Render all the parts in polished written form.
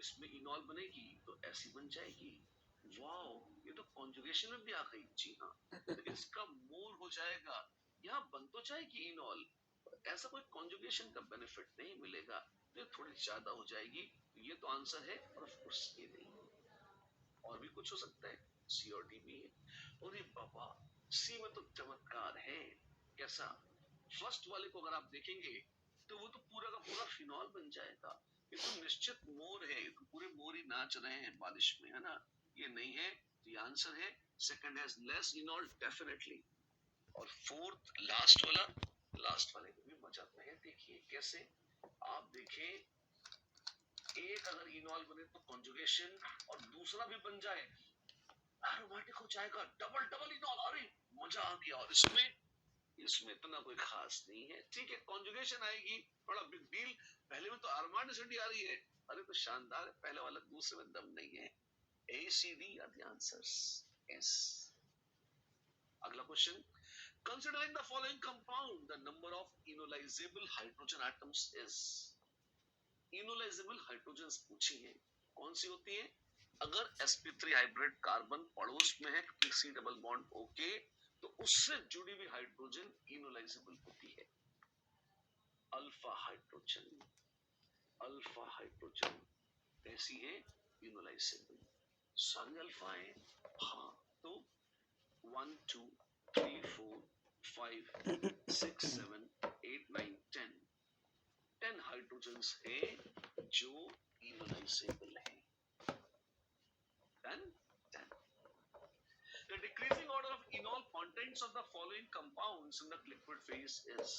इसमें इनॉल बनेगी तो ऐसी बन जाएगी। वाओ, ये तो कॉन्जुगेशन में भी आ गई। जी हाँ, तो इसका मोर हो जाएगा, यहाँ बन तो जाएगी इनॉल, ऐसा कोई कॉन्जुगेशन का बेनिफिट नहीं मिलेगा, तो ये थोड़ी ज्यादा हो जाएगी। ये तो आंसर है, और ऑफ कोर्स ये नहीं। और भी कुछ हो सकता है, सी और डी भी है। और ये बाबा, सी में तो चमत्कार है। कैसा? फर्स्ट वाले को अगर आप देखेंगे तो वो तो पूरा का पूरा फिनॉल बन जाएगा। ये तो निश्चित मोर है, तो पूरे मोर ही नाच रहे हैं बारिश में, है ना? ये नहीं है, तो ये आंसर है सेकंड हैज लेस इनॉल डेफिनेटली। और फोर्थ लास्ट वाला, लास्ट वाले में भी मजा है। देखिए कैसे, आप देखें, एक अगर इनॉल बने तो कॉन्जुगेशन, और दूसरा भी बन जाए, एरोमेटिक हो जाएगा, डबल डबल इनॉल। अरे मजा आ गया। और इसमें इतना कोई खास नहीं है। ठीक है, कॉन्जुगेशन आएगी, बड़ा बिग डील। पहले में तो अरोमेटिसिटी आ रही है, अरे तो शानदार है पहले वाला, दूसरे में दम नहीं है। A C D are the answers. Yes. अगला question, considering the following compound, the number of enolizable hydrogen atoms is। enolizable hydrogens पूछी है, कौन सी होती है? अगर sp3 हाइब्रिड कार्बन पड़ोस में है, सी डबल बॉन्ड ओके, तो उससे जुड़ी हुई हाइड्रोजन इनोलाइजेबल होती है। अल्फा हाइड्रोजन, अल्फा हाइड्रोजन ऐसी है इनोलाइजेबल। सारी अल्फा है, हाँ। तो 1 2 3 4 5 6 7 8 9 10 हाइड्रोजन्स है जो इनोलाइजेबल है। Done? Done. The decreasing order of enol contents of the following compounds in the liquid phase is।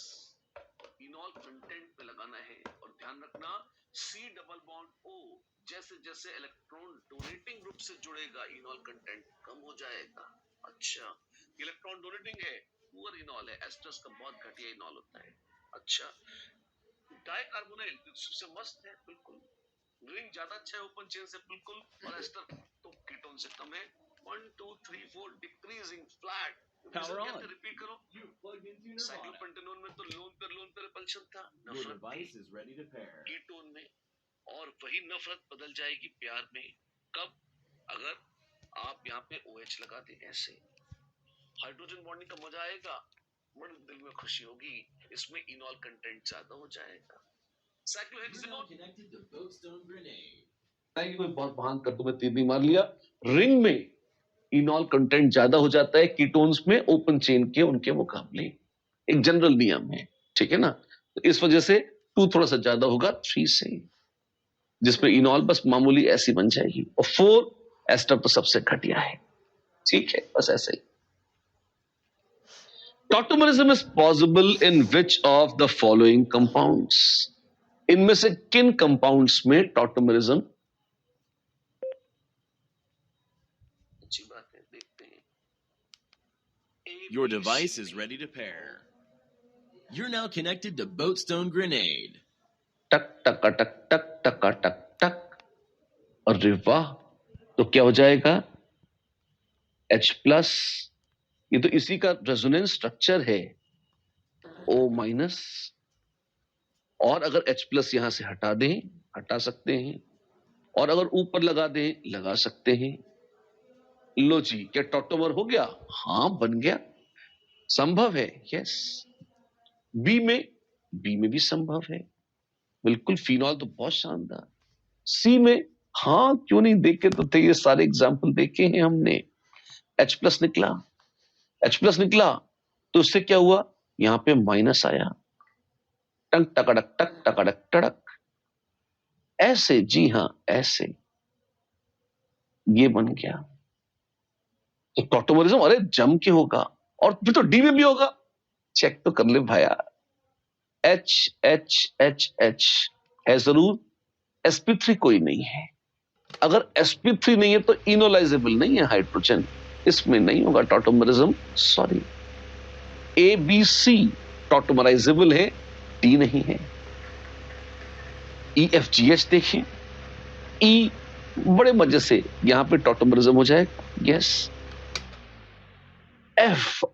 enol content पे लगाना है, और ध्यान रखना C डबल बॉन्ड O जैसे जैसे इलेक्ट्रॉन डोनेटिंग ग्रुप से जुड़ेगा, enol content कम हो जाएगा। अच्छा, इलेक्ट्रॉन डोनेटिंग है, पुअर इनॉल है, एस्टर्स का बहुत घटिया इनॉल होता है। अच्छा, डाइकार्बोनाइल सबसे मस्त है, बिल्कुल। रिंग ज्यादा अच्छा है ओपन चेन से, बिल्कुल। और एस्टर तो कीटोन से कम है। 1 2 3 4 डिक्रीजिंग फ्लैट। रिपीट करो, साइक्लोपेंटेनोन में तो लोन पे रिपल्शन था, नफरत कीटोन में, और वही नफरत बदल जाएगी प्यार में। कब? अगर आप यहाँ पे OH लगा दें, ऐसे हाइड्रोजन बॉन्डिंग का मजा आएगा, बड़े दिल में खुशी होगी। इसमें इनॉल कंटेंट ज्यादा हो जाएगा। कोई बहुत महान कर दो, मैं तीर नहीं मार लिया। रिंग में इनॉल कंटेंट ज्यादा हो जाता है कीटोन्स में ओपन चेन के उनके मुकाबले, एक जनरल नियम है, ठीक है ना? तो इस वजह से 2 थोड़ा सा ज्यादा होगा 3 से, जिसमें इनॉल बस मामूली ऐसी बन जाएगी। और 4 एस्टर तो सबसे घटिया है, ठीक है, बस ऐसे ही। Tautomerism is possible in which of the following compounds? इनमें से किन कंपाउंड्स में टॉटोमरिज्म? अच्छी बात है, देखते हैं। Your device is ready to pair. You're now connected to Boatstone Grenade. टक टक टक टक टक टक टक। अरे वाह, तो क्या हो जाएगा? H+, ये तो इसी का रेजोनेंस स्ट्रक्चर है, O-। और अगर H+ यहां से हटा दें, हटा सकते हैं, और अगर ऊपर लगा दें, लगा सकते हैं। लो जी, क्या टॉटोमर हो गया? हाँ, बन गया, संभव है। यस। बी में भी संभव है, बिल्कुल। फिनॉल तो बहुत शानदार। सी में, हाँ क्यों नहीं, देखे तो थे, ये सारे एग्जाम्पल देखे हैं हमने। H+ निकला, H+ निकला, तो उससे क्या हुआ? यहां पे माइनस आया, टक टकड़क टक टकड़क टड़क, ऐसे। जी हां, ऐसे ये बन गया। तो टॉटोमरिज्म अरे जम के होगा, और फिर तो डी में भी होगा। चेक तो कर ले भाया। H है जरूर, sp3 कोई नहीं है। अगर sp3 नहीं है तो इनोलाइजेबल नहीं है हाइड्रोजन, इसमें नहीं होगा टॉटोमरिज्म, सॉरी। ABC टॉटोमराइजेबल है, डी नहीं है। EFGH देखें, E बड़े मजे से यहां पे टॉटोमरिज्म हो जाएगा। यस। F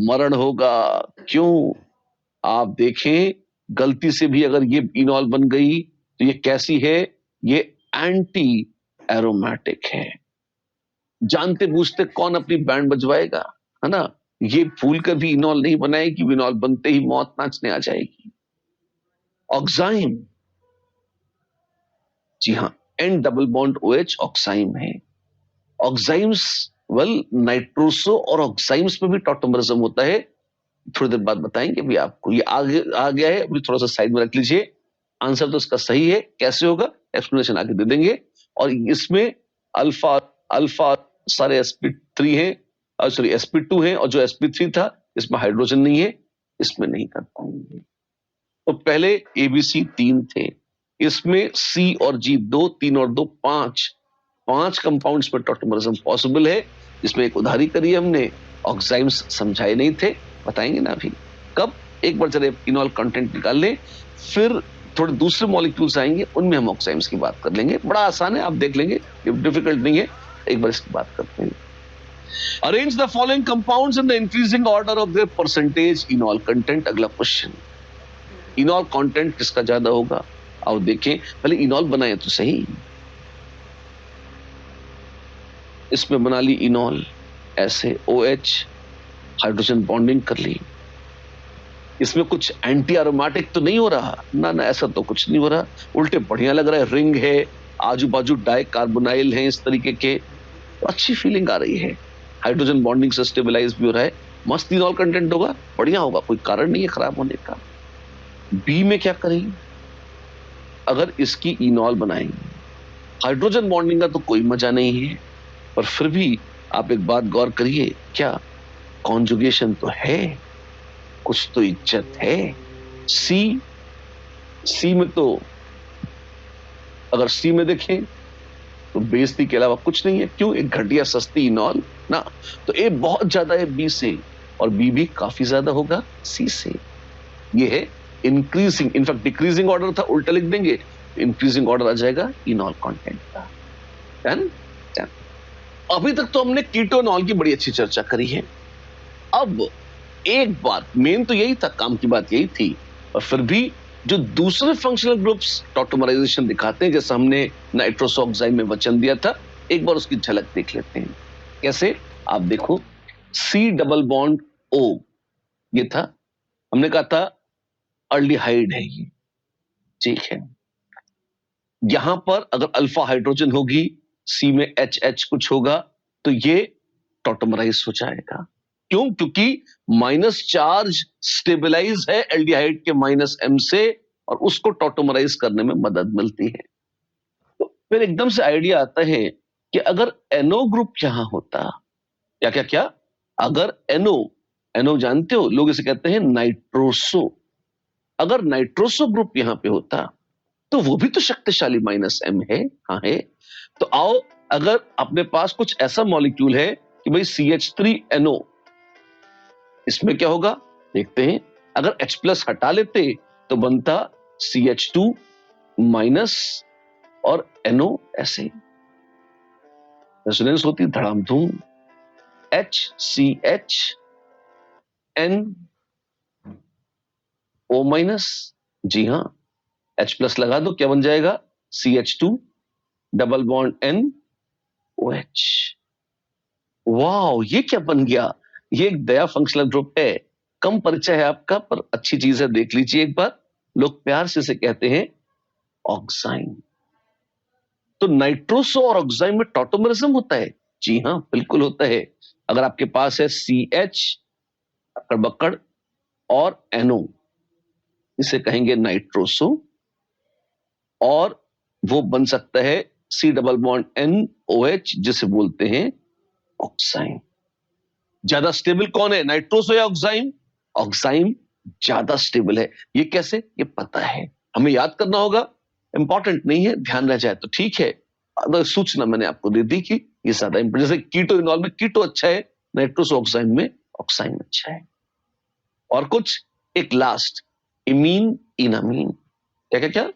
मरण होगा। क्यों? आप देखें, गलती से भी अगर ये इनॉल बन गई तो ये कैसी है? ये एंटी एरोमेटिक है। जानते बूझते कौन अपनी बैंड बजवाएगा, है ना? ये फूल कभी इनॉल नहीं बनाएगी, विनॉल बनते ही मौत नाचने आ जाएगी। ऑक्साइम, जी हां, N double bond OH oxime है। ऑक्साइम्स, वेल, नाइट्रोसो और ऑक्साइम्स में भी टॉटोमरिज्म होता है। थोड़ी देर बाद बताएंगे भी आपको, ये आगे आ गया है, अभी थोड़ा सा साइड में रख लीजिए। आंसर तो इसका सही है, कैसे होगा एक्सप्लेनेशन आगे दे देंगे। और इसमें अल्फा अल्फा सारे sp3 हैं, सॉरी sp2 हैं, और जो sp3 था इसमें हाइड्रोजन नहीं है, इसमें नहीं कर पाएंगे। तो पहले ABC 3 थे, इसमें C और G 2, 3 और 2 5 कंपाउंड्स पर टॉटोमरिज्म पॉसिबल है, जिसमें एक उधारी करी हमने, ऑक्साइम्स समझाए नहीं थे, बताएंगे ना अभी कब। एक बार जरा इनॉल कंटेंट निकाल लें, फिर थोड़े दूसरे मॉलिक्यूल्स आएंगे, उनमें हम ऑक्साइम्स की बात कर लेंगे। बड़ा आसान है, आप देख लेंगे, डिफिकल्ट नहीं है, एक बार इसकी बात करते हैं। Arrange the following compounds in the increasing order of their percentage इनॉल content. अगला क्वेश्चन, इनॉल कंटेंट किसका ज्यादा होगा? आओ देखें, पहले इनॉल बनाए तो सही। इसमें बना ली इनॉल, ऐसे OH, हाइड्रोजन बॉन्डिंग कर ली। इसमें कुछ एंटी एरोमेटिक तो नहीं हो रहा ना, ना ऐसा तो कुछ नहीं हो रहा, उल्टे बढ़िया लग रहा है। रिंग है, आजू बाजू डाई कार्बोनाइल है इस तरीके के, तो अच्छी फीलिंग आ रही है। हाइड्रोजन बॉन्डिंग से स्टेबलाइज भी हो रहा है, मस्त इनॉल कंटेंट होगा, बढ़िया होगा, कोई कारण नहीं है खराब होने का। बी में क्या करेंगे? अगर इसकी इनॉल बनाएंगे, हाइड्रोजन बॉन्डिंग का तो कोई मजा नहीं है, पर फिर भी आप एक बात गौर करिए, क्या कॉन्जुगेशन तो है, कुछ तो इज्जत है। सी में तो, अगर सी में देखें तो बेइज्जती के अलावा कुछ नहीं है। क्यों? एक घटिया सस्ती इनॉल ना। तो ए बहुत ज्यादा है बी से, और बी भी काफी ज्यादा होगा सी से। ये है इंक्रीजिंग, इनफैक्ट डिक्रीजिंग ऑर्डर था, उल्टा लिख देंगे, इंक्रीजिंग ऑर्डर आ जाएगा इनॉल कंटेंट का। डन? अभी तक तो हमने कीटोनॉल की बड़ी अच्छी चर्चा करी है। अब एक बात, मेन तो यही था, काम की बात यही थी, और फिर भी जो दूसरे फंक्शनल ग्रुप्स टॉटोमराइजेशन दिखाते हैं, जैसे हमने नाइट्रोसो ऑक्साइड में वचन दिया था, एक बार उसकी झलक देख लेते हैं। कैसे? आप देखो, C डबल बॉन्ड O, ये था, हमने कहा था अल्डिहाइड है ये, ठीक है। यहां पर अगर अल्फा हाइड्रोजन होगी, C में HH कुछ होगा, तो ये टॉटोमराइज हो जाएगा। क्यों? क्योंकि माइनस चार्ज स्टेबलाइज है एल्डिहाइड के -M से, और उसको टॉटोमराइज करने में मदद मिलती है। तो फिर एकदम से आइडिया आता है कि अगर NO ग्रुप यहां होता, क्या क्या क्या, अगर NO जानते हो, लोग इसे कहते हैं नाइट्रोसो, अगर नाइट्रोसो ग्रुप यहां पे होता तो वो भी तो शक्तिशाली -M है। हाँ है। तो आओ, अगर अपने पास कुछ ऐसा मॉलिक्यूल है कि भाई CH3NO, इसमें क्या होगा देखते हैं। अगर H+ हटा लेते तो बनता CH2 माइनस और NO, ऐसे रेजोनेंस होती धड़ाम-धूम, HCHNO-, जी हां, H+ लगा दो, क्या बन जाएगा? CH2 double bond NOH। Wow, ये क्या बन गया? ये एक नया फंक्शनल ग्रुप है, कम परिचय है आपका, पर अच्छी चीज है, देख लीजिए एक बार। लोग प्यार से इसे कहते हैं ऑक्साइन। तो नाइट्रोसो और ऑक्साइन में टॉटोमरिज्म होता है? जी हां, बिल्कुल होता है। अगर आपके पास है CH बक्कड़ और NO, इसे कहेंगे नाइट्रोसो, और वो बन सकता है C डबल बॉन्ड NOH, जिसे बोलते हैं ऑक्साइन। ज्यादा स्टेबल कौन है, नाइट्रोसो या ऑक्साइन? ऑक्साइन ज्यादा स्टेबल है। ये कैसे? ये पता है, हमें याद करना होगा, इंपॉर्टेंट नहीं है, ध्यान रह जाए तो ठीक है। अगर सूचना मैंने आपको दे दी कि ये ज्यादा इंपॉर्टेंट, जैसे कीटो इनॉल में कीटो अच्छा है, नाइट्रोसो ऑक्साइन में ऑक्साइन अच्छा है। और कुछ एक लास्ट, इमीन इनामीन, क्या क्या क्या,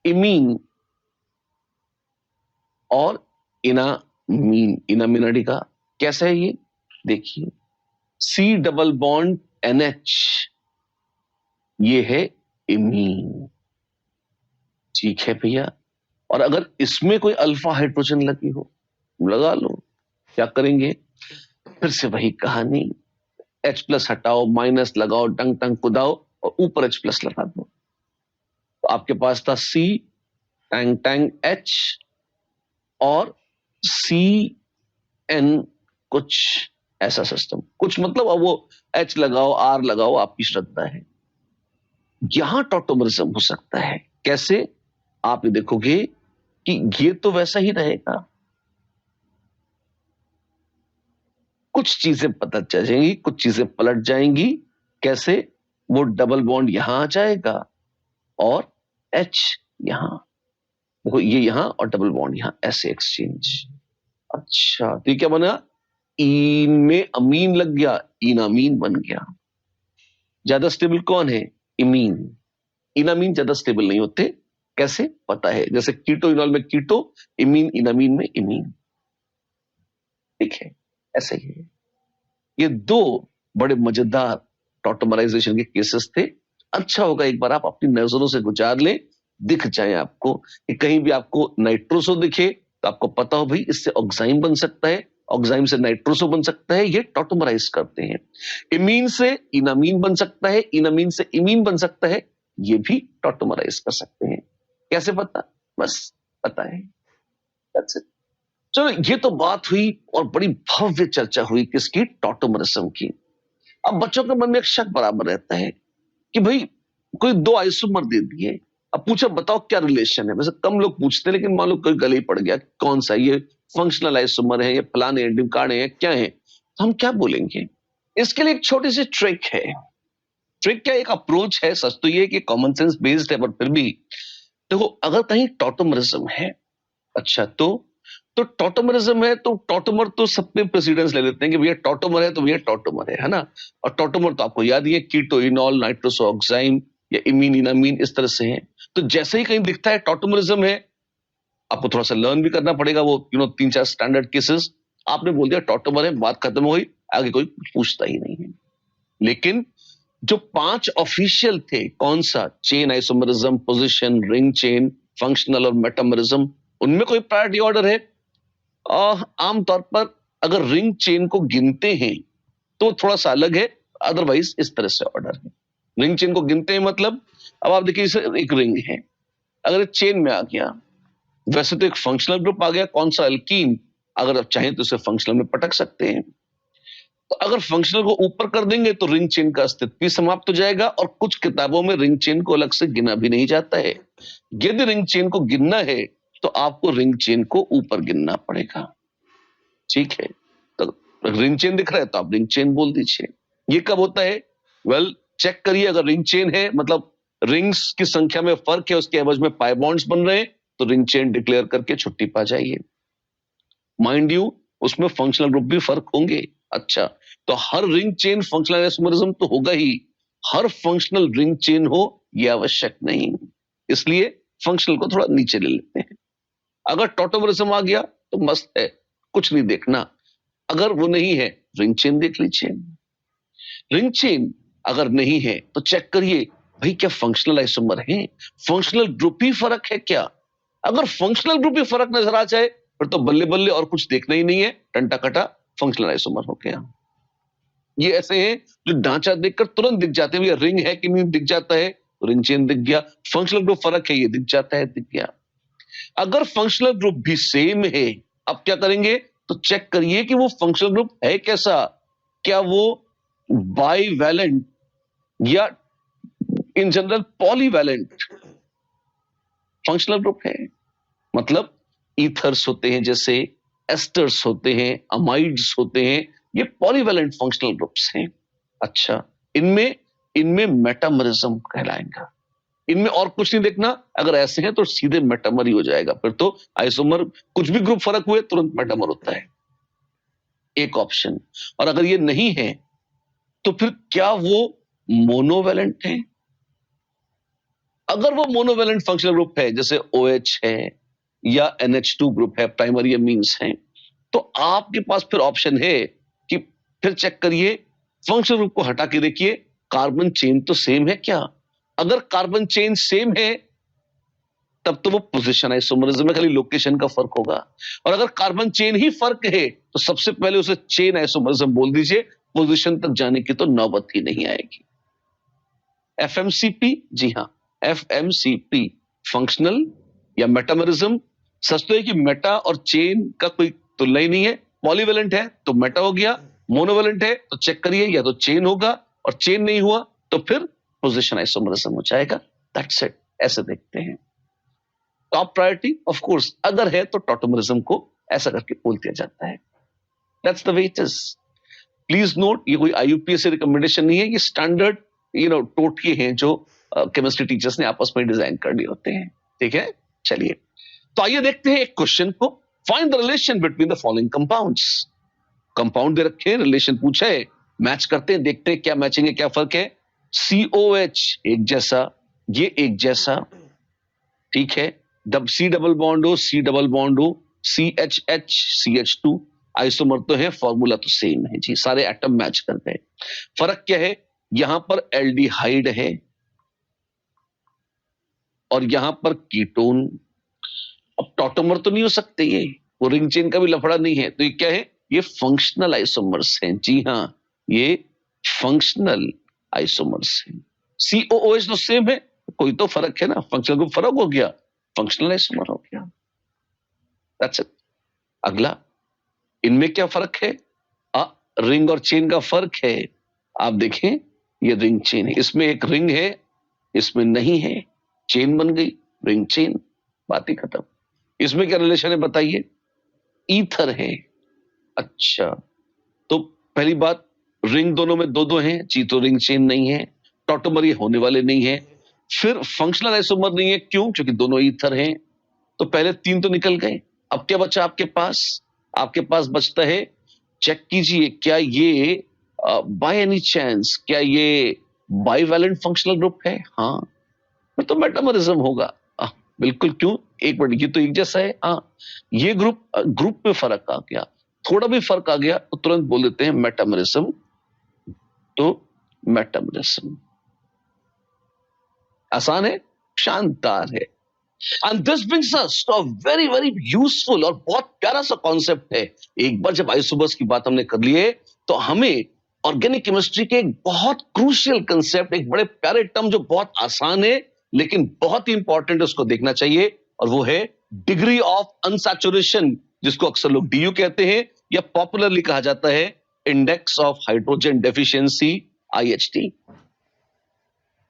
इमीन और इनामीन, इनामिनाडी का कैसा है ये देखिए, C डबल बॉन्ड NH, ये है इमीन, ठीक है भैया। और अगर इसमें कोई अल्फा हाइड्रोजन लगी हो, लगा लो। क्या करेंगे? फिर से वही कहानी, H+ हटाओ, माइनस लगाओ, टंग टंग कुदाओ और ऊपर H+ लगा दो। तो आपके पास था C टैंग टैंग H और CN कुछ ऐसा सिस्टम, कुछ मतलब अब वो H लगाओ, R लगाओ, आपकी श्रद्धा है। यहां टॉटोमरिज्म हो सकता है। कैसे? आप ये देखोगे कि ये तो वैसा ही रहेगा, कुछ चीजें पता चल जाएंगी, कुछ चीजें पलट जाएंगी। कैसे? वो डबल बॉन्ड यहां आ जाएगा और H यहां, देखो ये यहां और डबल बॉन्ड यहां, ऐसे एक्सचेंज। अच्छा, तो ये क्या बना? ईन में अमीन लग गया, इनामीन बन गया। ज्यादा स्टेबल कौन है? इमीन। इनामीन ज्यादा स्टेबल नहीं होते। कैसे? पता है, जैसे कीटो इनॉल में कीटो, इमीन इनामीन में इमीन। ठीक है, ऐसे ही है। ये दो बड़े मजेदार टॉटोमराइजेशन के केसेस थे। अच्छा होगा एक बार आप अपनी नजरों से गुजार लें, दिख जाए आपको कि कहीं भी आपको नाइट्रोसो दिखे तो आपको पता हो भाई इससे ऑक्साइम बन सकता है, ऑक्साइम से नाइट्रोसो बन सकता है, ये टॉटोमराइज करते हैं। इमीन से इनामीन बन सकता है, इनामीन से इमीन बन सकता है, ये भी टॉटोमराइज कर सकते हैं। कैसे पता? बस पता है। That's it. चलो, ये तो बात हुई और बड़ी भव्य चर्चा हुई किसकी? टॉटोमरिज्म की। अब बच्चों के मन में एक शक बराबर रहता है कि भाई कोई दो आइसोमर दे दिए, अब पूछा बताओ क्या रिलेशन है। वैसे कम लोग पूछते हैं, लेकिन मान लो कोई गले ही पड़ गया कौन सा ये फंक्शनल आइसोमर है, ये फलाने हैं, ढिमकाने हैं, क्या है, तो हम क्या बोलेंगे? इसके लिए एक छोटी सी ट्रिक है। ट्रिक क्या? एक अप्रोच है। सच तो ये कि कॉमन सेंस बेस्ड है, पर फिर भी देखो, अगर कहीं टॉटोमरिज्म है, अच्छा तो टॉटोमरिज्म है तो टॉटोमर तो सब पे प्रेसिडेंस ले लेते हैं कि भैया टॉटोमर है तो भैया टॉटोमर है ना। और टॉटोमर तो आपको याद ही है, कीटो इनॉल, नाइट्रोसो ऑक्साइम या इमीन इनामीन, इस तरह से है। तो जैसे ही कहीं दिखता है टॉटोमरिज्म है, आपको थोड़ा सा लर्न भी करना पड़ेगा, वो 3-4 स्टैंडर्ड केसेस। आपने बोल दिया टॉटोमर है, बात खत्म हो गई, आगे कोई पूछता ही नहीं है। लेकिन जो 5 ऑफिशियल थे, कौन सा? Chain isomerism, position, ring chain, functional और मेटामरिज्म, उनमें कोई प्रायोरिटी ऑर्डर है? आमतौर पर अगर रिंग चेन को गिनते हैं तो थोड़ा सा अलग है, अदरवाइज इस तरह से ऑर्डर है। रिंग चेन को गिनते हैं मतलब, अब आप देखिए इसे एक रिंग है, अगर चेन में आ गया, वैसे तो एक फंक्शनल ग्रुप आ गया, कौन सा? अल्कीन। अगर आप चाहें तो इसे फंक्शनल में पटक सकते हैं। तो अगर फंक्शनल को ऊपर कर देंगे तो रिंग चेन का अस्तित्व भी समाप्त हो जाएगा, और कुछ किताबों में रिंग चेन को अलग से गिना भी नहीं जाता है। यदि रिंग चेन को गिनना है तो आपको रिंग चेन को ऊपर गिनना पड़ेगा। ठीक है, तो रिंग चेन दिख रहा है तो आप रिंग चेन बोल दीजिए। ये कब होता है? वेल, चेक करिए, अगर रिंग चेन है मतलब रिंग्स की संख्या में फर्क है, उसके एवज में पाई बॉन्ड्स बन रहे हैं, तो रिंग चेन डिक्लेयर करके छुट्टी पा जाइए। माइंड यू, उसमें फंक्शनल ग्रुप भी फर्क होंगे। अच्छा, तो हर रिंग चेन फंक्शनल आइसोमरिज्म तो होगा ही, हर फंक्शनल रिंग चेन हो यह आवश्यक नहीं, इसलिए फंक्शनल को थोड़ा नीचे ले लेते हैं। अगर टॉटोमरिज्म आ गया तो मस्त है, कुछ नहीं देखना। अगर वो नहीं है, रिंग चेन देख लीजिए। रिंग चेन अगर नहीं है तो चेक करिए भाई क्या फंक्शनल आइसोमर है, फंक्शनल ग्रुप ही फर्क है क्या? अगर फंक्शनल ग्रुप ही फर्क नजर आ जाए फिर तो बल्ले बल्ले, और कुछ देखना ही नहीं है, टंटा कटा फंक्शनल आइसोमर हो गया। ये ऐसे हैं जो ढांचा देखकर तुरंत दिख जाते हैं, भैया रिंग है कि नहीं दिख जाता है, रिंग चेन दिख गया, फंक्शनल ग्रुप फर्क है ये दिख जाता है, दिख गया। अगर फंक्शनल ग्रुप भी सेम है, अब क्या करेंगे? तो चेक करिए कि वो फंक्शनल ग्रुप है कैसा, क्या वो बाईवैलेंट या in general polyvalent functional group है। मतलब ईथर्स होते हैं, जैसे एस्टर्स होते हैं, अमाइड्स होते हैं, ये पॉलीवैलेंट फंक्शनल ग्रुप्स हैं। अच्छा, इनमें मेटामरिज्म कहलाएगा। इनमें और कुछ नहीं देखना, अगर ऐसे हैं तो सीधे मेटामर ही हो जाएगा, फिर तो आइसोमर कुछ भी ग्रुप फर्क हुए तुरंत मेटामर होता है, एक ऑप्शन। और अगर ये नहीं है तो फिर क्या वो मोनोवैलेंट है? अगर वो मोनोवैलेंट फंक्शनल ग्रुप है, जैसे OH है या NH2 ग्रुप है, प्राइमरी अमीन्स हैं, तो आपके पास फिर ऑप्शन है कि फिर चेक करिए, फंक्शनल ग्रुप को हटा के देखिए कार्बन चेन तो सेम है क्या। अगर कार्बन चेन सेम है तब तो वो पोजीशन आइसोमरिज्म में खाली लोकेशन का फर्क होगा। और अगर कार्बन चेन ही फर्क है तो सबसे पहले उसे चेन आइसोमरिज्म बोल दीजिए, पोजीशन तक जाने की तो नौबत ही नहीं आएगी। एफएमसीपी, जी हां, एफएमसीपी फंक्शनल या मेटामरिज्म। सच तो है कि मेटा और चेन का कोई तुलना ही नहीं है। पॉलीवेलेंट है तो मेटा हो गया, मोनोवेलेंट है तो चेक करिए या तो चेन होगा, और चेन नहीं हुआ तो फिर पोजीशन आइसोमरिज्म हो जाएगा। दैट्स इट, ऐसे देखते हैं। टॉप प्रायोरिटी ऑफ कोर्स अगर है तो टॉटोमरिज्म को ऐसा करके बोल दिया जाता है। That's the way it is. Please note, ये कोई आईयूपीएससी रिकमेंडेशन नहीं है, ये स्टैंडर्ड टोटके हैं जो केमिस्ट्री टीचर्स ने आपस में डिजाइन कर लिए होते हैं। ठीक है, चलिए तो आइए देखते हैं एक क्वेश्चन को। Find the relation between the following compounds. Compound दे रखे हैं, रिलेशन पूछा है, मैच करते हैं, देखते हैं क्या मैचिंग है, क्या फर्क है। COH एक जैसा, ये एक जैसा, ठीक है। C डबल बॉन्ड हो, C डबल बॉन्ड हो, CHH CH2 आइसोमर तो है, फॉर्मूला तो सेम है जी, सारे एटम मैच कर गए। फर्क क्या है, यहां पर एल्डिहाइड है और यहां पर कीटोन। अब टॉटोमर तो नहीं हो सकते ये, वो रिंग चेन का भी लफड़ा नहीं है, तो ये क्या है, ये फंक्शनल आइसोमर्स हैं। जी हां, ये फंक्शनल आइसोमर्स हैं। COOH तो सेम है, कोई तो फर्क है ना, फंक्शनल को फर्क हो गया, फंक्शनल आइसोमर हो गया। That's it. अगला, इनमें क्या फर्क है, रिंग और चेन का फर्क है। आप देखें, ये रिंग चेन है, इसमें एक रिंग है, इसमें नहीं है, चेन बन गई, रिंग चेन, बात ही खत्म। इसमें क्या रिलेशन है बताइए, ईथर है। अच्छा, तो पहली बात, रिंग दोनों में दो दो हैं जी, तो रिंग चेन नहीं है, टॉटोमर ये होने वाले नहीं है। फिर फंक्शनल आइसोमर नहीं है, क्यों, क्योंकि दोनों ईथर हैं। तो पहले तीन तो निकल गए, अब क्या बचा आपके पास, आपके पास बचता है, चेक कीजिए क्या ये बाय एनी चांस क्या ये बाइवैलेंट फंक्शनल ग्रुप है। हाँ, तो मेटामरिज्म होगा। बिल्कुल, क्यों, एक मिनट, ये तो एक जैसा है। हाँ, ये ग्रुप में फर्क आ गया, थोड़ा भी फर्क आ गया तो तुरंत बोल देते हैं मेटामरिज्म। तो मेटामरिज्म आसान है, शानदार है। And this brings us to a very very useful और बहुत प्यारा सा कॉन्सेप्ट है। एक बार जब आइसोमर्स की बात हमने कर ली है तो हमें ऑर्गेनिक केमिस्ट्री के एक बहुत क्रूशियल कंसेप्ट, एक बड़े प्यारे टर्म जो बहुत आसान है लेकिन बहुत ही इंपॉर्टेंट है, उसको देखना चाहिए, और वो है डिग्री ऑफ अनसैचुरेशन, जिसको अक्सर लोग DU कहते हैं या पॉपुलरली कहा जाता है index of hydrogen deficiency, IHD।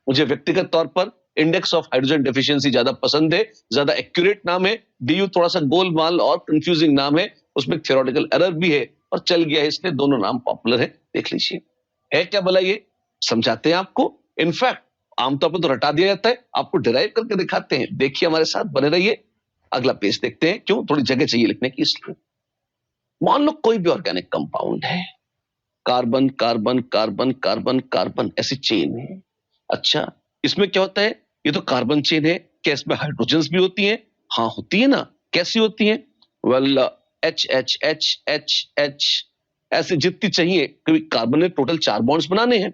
मुझे व्यक्तिगत तौर पर इंडेक्स ऑफ हाइड्रोजन डेफिशिएंसी ज्यादा पसंद है, ज्यादा एक्यूरेट नाम है। DU थोड़ा सा गोलमाल और कंफ्यूजिंग नाम है, उसमें थियोरेटिकल एरर भी है और चल गया है, इसलिए दोनों नाम पॉपुलर है। देख लीजिए है क्या भला, ये समझाते हैं आपको। इनफैक्ट आमतौर पर तो रटा दिया जाता है, आपको डिराइव करके दिखाते हैं। देखिए, हमारे साथ बने रहिए। अगला पेज देखते हैं, क्यों, थोड़ी जगह चाहिए लिखने की, इसलिए। मान लो कोई भी ऑर्गेनिक कंपाउंड है, carbon carbon carbon carbon carbon, ऐसी चेन है। अच्छा, इसमें क्या होता है, ये तो कार्बन चेन है, क्या इसमें हाइड्रोजन्स भी होती हैं? हाँ, होती है ना। कैसी होती हैं? Well, H H H H H ऐसे जितनी चाहिए, क्योंकि कार्बन ने टोटल 4 बॉन्ड्स बनाने हैं,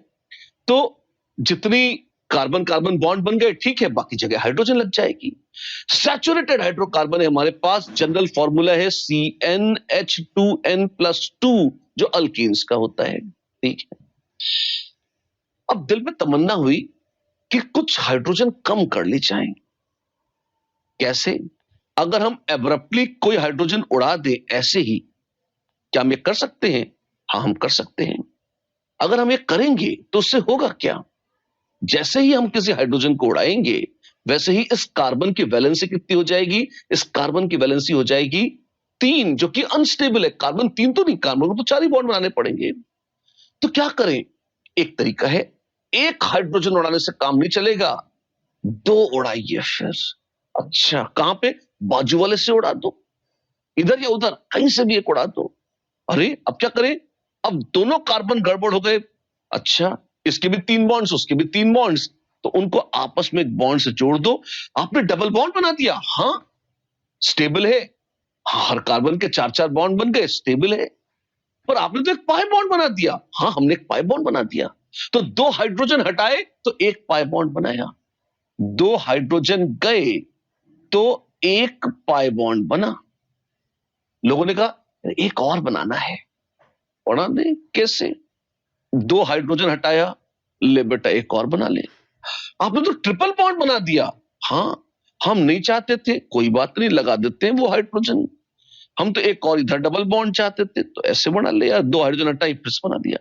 तो जितनी कार्बन कार्बन बॉन्ड बन गए, ठीक है, बाकी जगह हाइड्रोजन लग जाएगी। सैचुरेटेड हाइड्रोकार्बन है हमारे पास, जनरल फॉर्मूला है CnH2n+2, जो अल्कीन्स का होता है। ठीक है, अब दिल में तमन्ना हुई कि कुछ हाइड्रोजन कम कर ली जाए। कैसे? अगर हम एब्रप्टली कोई हाइड्रोजन उड़ा दे ऐसे ही, क्या हम ये कर सकते हैं? हाँ, हम कर सकते हैं। अगर हम ये करेंगे तो उससे होगा क्या? जैसे ही हम किसी हाइड्रोजन को उड़ाएंगे, वैसे ही इस कार्बन की वैलेंसी कितनी हो जाएगी? इस कार्बन की वैलेंसी हो जाएगी 3, जो कि अनस्टेबल है। कार्बन 3 तो नहीं, कार्बन को तो 4 ही बॉन्ड बनाने पड़ेंगे। तो क्या करें? एक तरीका है, एक हाइड्रोजन उड़ाने से काम नहीं चलेगा, 2 उड़ाइए फिर। अच्छा, कहां पे? बाजू वाले से उड़ा दो, इधर या उधर, कहीं से भी एक उड़ा दो। अरे, अब क्या करें? अब दोनों कार्बन गड़बड़ हो गए। अच्छा, इसके भी 3 बॉन्ड्स, उसके भी 3 बॉन्ड्स, तो उनको आपस में एक बॉन्ड से जोड़ दो। आपने डबल बॉन्ड बना दिया। हाँ, स्टेबल है। हाँ, हर कार्बन के 4-4 बॉन्ड बन गए, स्टेबल है। पर आपने तो एक पाई बॉन्ड बना दिया। हाँ, हमने एक पाई बॉन्ड बना दिया, तो 2 हाइड्रोजन हटाए तो एक पाई बॉन्ड बनाया। 2 हाइड्रोजन गए तो एक पाई बॉन्ड बना। लोगों ने कहा एक और बनाना है। पढ़ा नहीं कैसे? 2 हाइड्रोजन हटाया, ले बेटा एक और बना ले। आपने तो ट्रिपल बॉन्ड बना दिया। हाँ, हम नहीं चाहते थे, कोई बात नहीं, लगा देते हैं वो हाइड्रोजन। हम तो एक और इधर डबल बॉन्ड चाहते थे, तो ऐसे बना लिया। 2 हाइड्रोजन हटाई, फिर से बना दिया।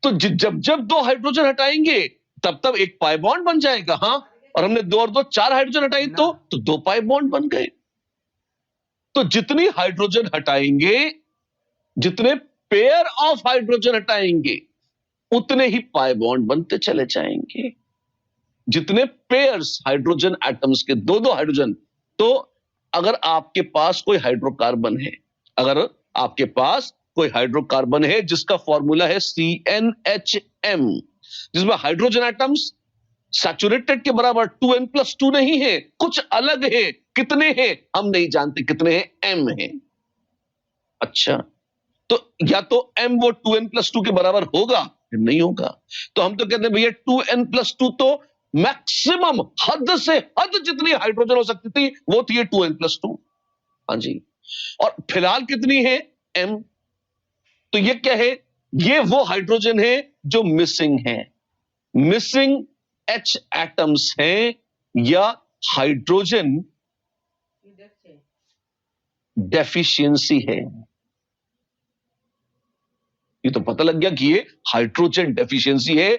तो जब जब 2 हाइड्रोजन हटाएंगे तब तब एक पाई बॉन्ड बन जाएगा। हाँ, और हमने 2 और 2 4 हाइड्रोजन हटाई तो 2 पाई बॉन्ड बन गए। तो जितनी हाइड्रोजन हटाएंगे, जितने पेयर ऑफ हाइड्रोजन हटाएंगे, उतने ही पाई बॉन्ड बनते चले जाएंगे। जितने पेयर्स हाइड्रोजन एटम्स के 2-2 हाइड्रोजन, तो अगर आपके पास कोई हाइड्रोकार्बन है, अगर आपके पास कोई हाइड्रोकार्बन है जिसका फॉर्मूला है CnHm, जिसमें हाइड्रोजन एटम्स सैचुरेटेड के बराबर 2n+2 नहीं है, कुछ अलग है। कितने हैं हम नहीं जानते, कितने हैं? m है। अच्छा, तो या तो m वो 2n+2 के बराबर होगा, नहीं होगा। तो हम तो कहते हैं भैया 2n+2 तो मैक्सिमम, हद से हद जितनी हाइड्रोजन हो सकती थी वो थी 2n+2। हाँ जी। और फिलहाल कितनी है? m। तो ये क्या है? ये वो हाइड्रोजन है जो मिसिंग है। मिसिंग H एटम्स हैं या हाइड्रोजन डेफिशिएंसी है। ये तो पता लग गया कि ये हाइड्रोजन डेफिशिएंसी है।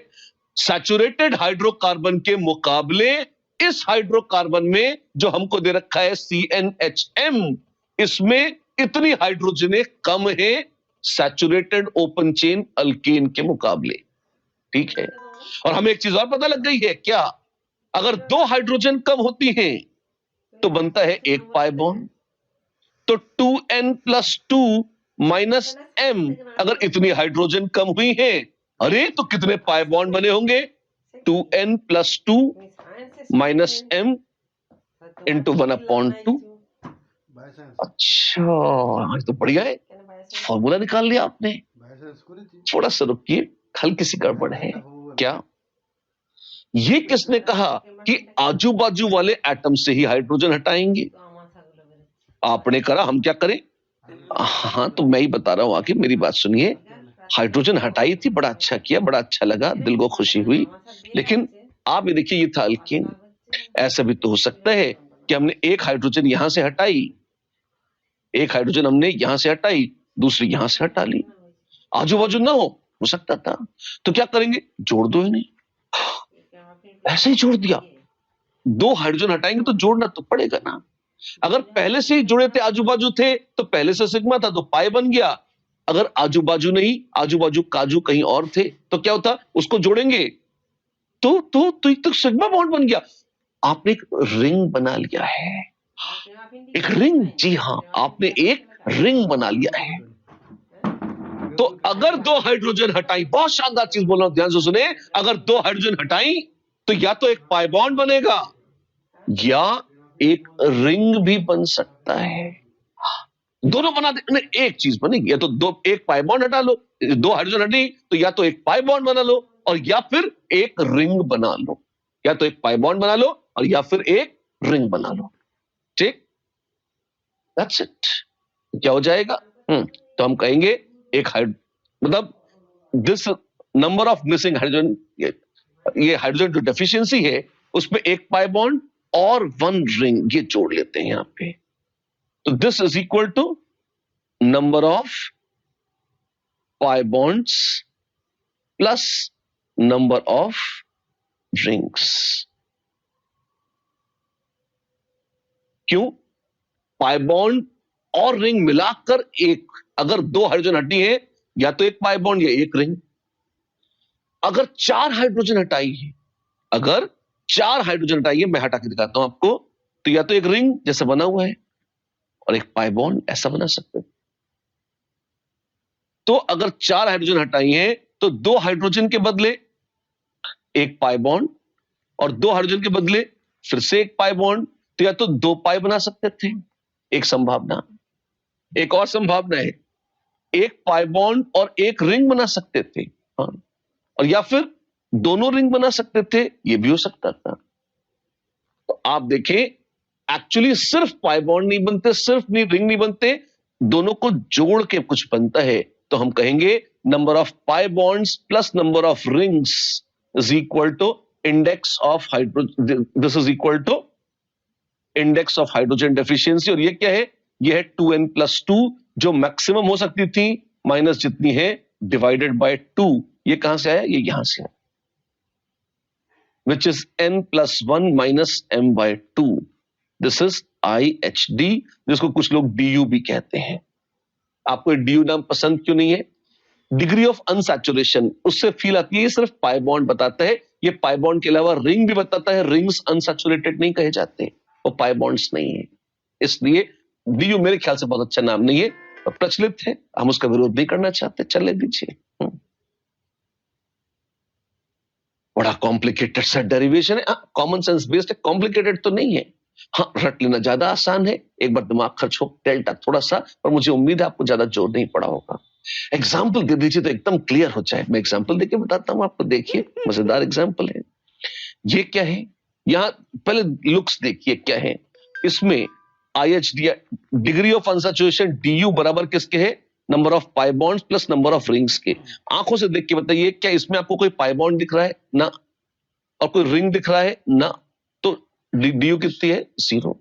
सैचुरेटेड हाइड्रोकार्बन के मुकाबले इस हाइड्रोकार्बन में जो हमको दे रखा है CnHm, इसमें इतनी हाइड्रोजनें कम है सैचुरेटेड ओपन चेन अल्केन के मुकाबले। ठीक है। और हमें एक चीज और पता लग गई है क्या? अगर 2 हाइड्रोजन कम होती हैं तो बनता है एक पाई बॉन्ड। तो 2n+2 माइनस m, अगर इतनी हाइड्रोजन कम हुई है, अरे तो कितने पाई बॉन्ड बने होंगे? 2n+2 minus m into 1/2। अच्छा, तो बढ़िया है, फॉर्मूला निकाल लिया आपने। थोड़ा सा रुकिए, हल्की सी गड़बड़ है। क्या ये किसने कहा कि आजू बाजू वाले एटम से ही हाइड्रोजन हटाएंगे? आपने करा, हम क्या करें? हाँ, तो मैं ही बता रहा हूं, आके मेरी बात सुनिए। हाइड्रोजन हटाई थी, बड़ा अच्छा किया, बड़ा अच्छा लगा, दिल को खुशी हुई। लेकिन आप ये देखिए, ये था अल्केन। ऐसा भी तो हो सकता है कि हमने एक हाइड्रोजन यहां से हटाई, एक हाइड्रोजन हमने यहां से हटाई, दूसरी यहां से हटा ली, आजू बाजू ना हो सकता था। तो क्या करेंगे? जोड़ दो इन्हें। ऐसे ही जोड़ दिया। 2 हाइड्रोजन हटाएंगे तो जोड़ना तो पड़ेगा ना। अगर पहले से ही जुड़े थे, आजू बाजू थे, तो पहले से सिग्मा था तो पाई बन गया। अगर आजू बाजू नहीं, आजू बाजू काजू कहीं और थे, तो क्या होता? उसको जोड़ेंगे तो एक तो सिग्मा बॉन्ड बन गया। आपने एक रिंग बना लिया है। एक रिंग, जी हां, आपने एक रिंग बना लिया है। तो अगर 2 हाइड्रोजन हटाई, बहुत शानदार चीज बोल रहा हूं, ध्यान से सुने। अगर 2 हाइड्रोजन हटाई तो या तो एक पाई बॉन्ड बनेगा या एक रिंग भी बन सकता है। दोनों बना दे, नहीं, एक चीज बनेगी। या तो एक पाई बॉन्ड हटा लो, 2 हाइड्रोजन हटी तो या तो एक पाई बॉन्ड बना लो और या फिर एक रिंग बना लो। या तो एक पाई बॉन्ड बना लो और या फिर एक रिंग बना लो। ठीक, दैट्स इट। क्या हो जाएगा? तो हम कहेंगे एक मतलब this number of missing hydrogen, ये हाइड्रोजन जो डेफिशिएंसी है उसमें एक पाई बॉन्ड और 1 रिंग, ये जोड़ लेते हैं यहां पे। तो this is equal to number of pi bonds plus number of rings. क्यों? पाई बॉन्ड और रिंग मिलाकर एक। अगर 2 हाइड्रोजन हटी है, या तो एक पाई बॉन्ड या एक रिंग। अगर 4 हाइड्रोजन हटाई है, अगर 4 हाइड्रोजन हटाई है, मैं हटा के दिखाता हूं आपको, तो या तो एक रिंग जैसा बना हुआ है और एक पाई बॉन्ड ऐसा बना सकते हैं। तो अगर 4 हाइड्रोजन हटाई है तो 2 हाइड्रोजन के बदले एक पाई बॉन्ड और 2 हाइड्रोजन के बदले फिर से एक पाई बॉन्ड, तो या तो 2 पाई बना सकते थे, एक संभावना। एक और संभावना है, एक पाई बॉन्ड और एक रिंग बना सकते थे। हाँ। और या फिर दोनों रिंग बना सकते थे, यह भी हो सकता था। तो आप देखें, एक्चुअली सिर्फ पाई बॉन्ड नहीं बनते, सिर्फ नहीं रिंग नहीं बनते, दोनों को जोड़ के कुछ बनता है। तो हम कहेंगे number of pi bonds plus number of rings is equal to index of hydrogen, this is equal to index of hydrogen deficiency. और ये क्या है? ये है 2n+2, जो मैक्सिमम हो सकती थी माइनस जितनी है डिवाइडेड बाय 2। ये कहां से आया? ये यहां से, which is n+1 minus m/2। This is IHD, जिसको कुछ लोग DU भी कहते हैं। आपको DU नाम पसंद क्यों नहीं है? डिग्री ऑफ अनसैचुरेशन उससे फील आती है। ये सिर्फ पाई बॉन्ड बताता है, ये पाई बॉन्ड के अलावा रिंग भी बताता है। रिंग्स अनसैचुरेटेड नहीं कहे जाते, वो पाई बॉन्ड्स नहीं है। इसलिए DU मेरे ख्याल से बहुत अच्छा नाम नहीं है, प्रचलित है, हम उसका विरोध नहीं करना चाहते, चले दीजिए। बड़ा कॉम्प्लिकेटेड सा डेरिवेशन है, कॉमन सेंस बेस्ड है, कॉम्प्लिकेटेड तो नहीं है। हाँ, रट लेना ज्यादा आसान है, एक बार दिमाग खर्च हो डेल्टा थोड़ा सा, पर मुझे उम्मीद है आपको ज्यादा जोर नहीं पड़ा होगा। एग्जाम्पल दे दीजिए तो एकदम क्लियर हो जाए। मैं एग्जाम्पल देके बताता हूं आपको, देखिए मजेदार एग्जाम्पल है। ये क्या है? यहां पहले लुक्स देखिए क्या है। इसमें IHD degree of unsaturation DU बराबर किसके है? Number of pi bonds plus number of rings के। आंखों से देख के बताइए, क्या इसमें आपको कोई पाई बॉन्ड दिख रहा है? ना। और कोई रिंग दिख रहा है? ना। तो DU कितनी है? 0।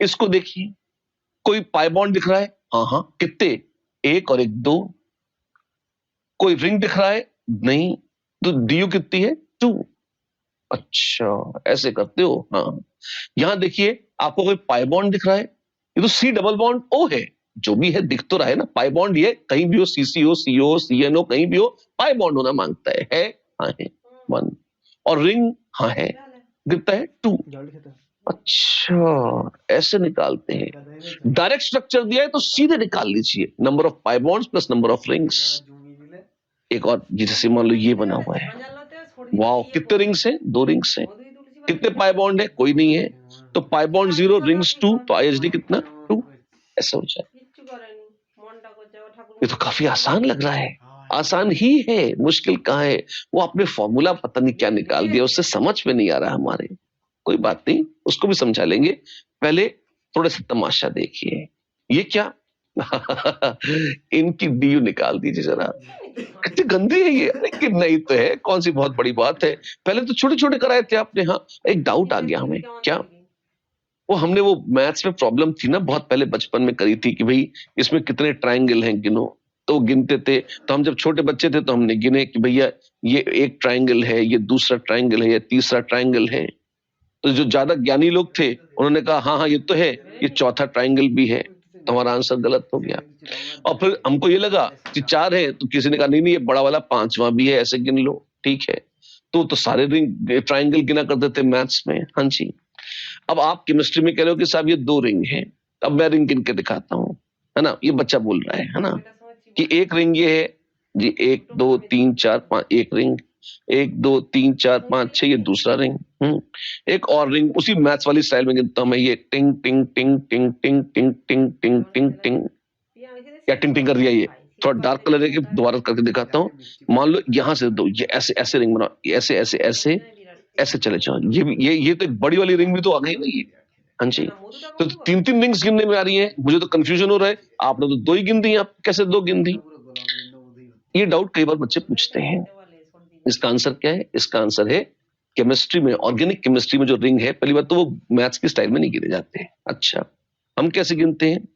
इसको देखिए, कोई पाई बॉन्ड दिख रहा है? हाँ हाँ, कितने? 1 और 1 2। कोई रिंग दिख रहा है? नहीं। तो DU कितनी है? 2। अच्छा, ऐसे करते हो। हाँ, यहां देखिए, आपको कोई पाई बॉन्ड दिख रहा है? ये तो C डबल बॉन्ड O है। जो भी है दिख तो रहा है ना, पाई बॉन्ड ये कहीं भी हो, CCO CO CNO कहीं भी हो, पाई बॉन्ड होना मांगता है। हाँ है 1। और रिंग हाँ है, दिखता है 2। अच्छा, ऐसे निकालते हैं। डायरेक्ट स्ट्रक्चर दिया है तो सीधे निकाल लीजिए, number of pi bonds plus number of rings. एक और, जैसे मान लो ये बना हुआ है, वाओ, कितने रिंग्स हैं? 2 रिंग्स हैं। कितने पाई बॉन्ड है? कोई नहीं है। तो पाई बॉन्ड 0, रिंग्स 2, तो IHD कितना? 2। ऐसा हो जाए। ये तो काफी आसान लग रहा है। आसान ही है, मुश्किल कहां है? वो आपने फॉर्मूला पता नहीं क्या निकाल दिया, उससे समझ में नहीं आ रहा हमारे। कोई बात नहीं, उसको भी समझा लेंगे। पहले थोड़ा सा तमाशा देखिए। ये क्या? इनकी DU निकाल दीजिए जरा। कितनी गंदी है ये। लेकिन नहीं तो है, कौन सी बहुत बड़ी बात है। पहले तो छोटे छोटे कराए थे आपने। हाँ, एक डाउट आ गया हमें। क्या? वो हमने वो मैथ्स में प्रॉब्लम थी ना, बहुत पहले बचपन में करी थी कि भाई इसमें कितने ट्राइंगल हैं गिनो। तो गिनते थे, तो हम जब छोटे बच्चे थे तो हमने गिने कि भैया ये एक ट्राइंगल है, ये दूसरा ट्राइंगल है, ये तीसरा ट्राइंगल है। तो जो ज्यादा ज्ञानी लोग थे उन्होंने कहा हाँ हाँ ये तो है, ये चौथा ट्राइंगल भी है। तो हमारा आंसर गलत हो गया। और फिर हमको ये लगा कि 4 है, तो किसी ने कहा नहीं नहीं ये बड़ा वाला 5वां भी है, ऐसे गिन लो। ठीक है, तो सारे रिंग ट्राइंगल गिना करते थे मैथ्स में। हाँ जी। अब आप केमिस्ट्री में कह रहे हो कि साहब ये 2 रिंग है। अब मैं रिंग गिन के दिखाता हूँ, है ना। ये बच्चा बोल रहा है ना, कि एक रिंग ये है जी, 1 2 3 4 5, एक रिंग। 1 2 3 4 5 6, ये दूसरा रिंग। एक और रिंग उसी मैथ्स वाली स्टाइल में गिनता हूं मैं, ये टिंग टिंग टिंग टिंग टिंग टिंग टिंग टिंग टिंग टिंग। क्या टिंग टिंग कर दिया? ये थोड़ा डार्क कलर है कि दोबारा करके दिखाता हूँ। मान लो यहां से दो, ये ऐसे ऐसे रिंग बनाओ, ऐसे ऐसे ऐसे ऐसे चले जाओ। ये तो एक बड़ी वाली रिंग भी तो आ गई ना ये। हाँ जी, तो 3 रिंग्स गिनने में आ रही है। मुझे तो कंफ्यूजन हो रहा है, आपने तो 2 ही गिन दी। आप कैसे 2 गिन दी? ये डाउट कई बार बच्चे पूछते हैं। इसका आंसर क्या है? इसका आंसर है केमिस्ट्री में, ऑर्गेनिक केमिस्ट्री में जो रिंग है, पहली बात तो वो मैथ्स की स्टाइल में नहीं गिने जाते। अच्छा, हम कैसे गिनते हैं?